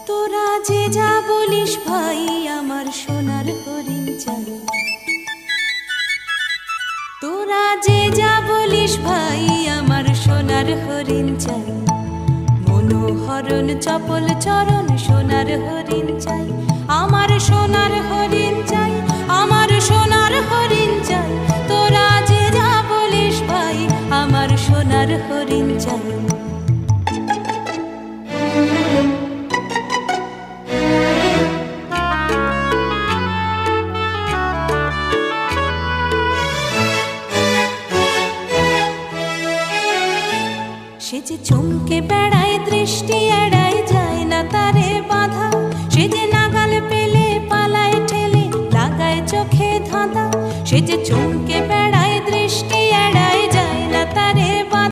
তোরা যে যা বলিস ভাই আমার সোনার হরিণ চাই, তোরা যে যা বলিস ভাই আমার সোনার হরিণ চাই, মনোহরণ চপল চরণ সোনার হরিণ চাই, আমার সোনার হরিণ চাই, আমার সোনার হরিণ চাই, তোরা যে যা বলিস ভাই আমার সোনার হরিণ চাই। সে যে চমকে বেড়ায় দৃষ্টি এড়ায় যায় না তারে বাধা, সে যে নাগাল পেলে পালায় ঠেলে লাগায় চোখে ধাঁধা, সে যে চমকে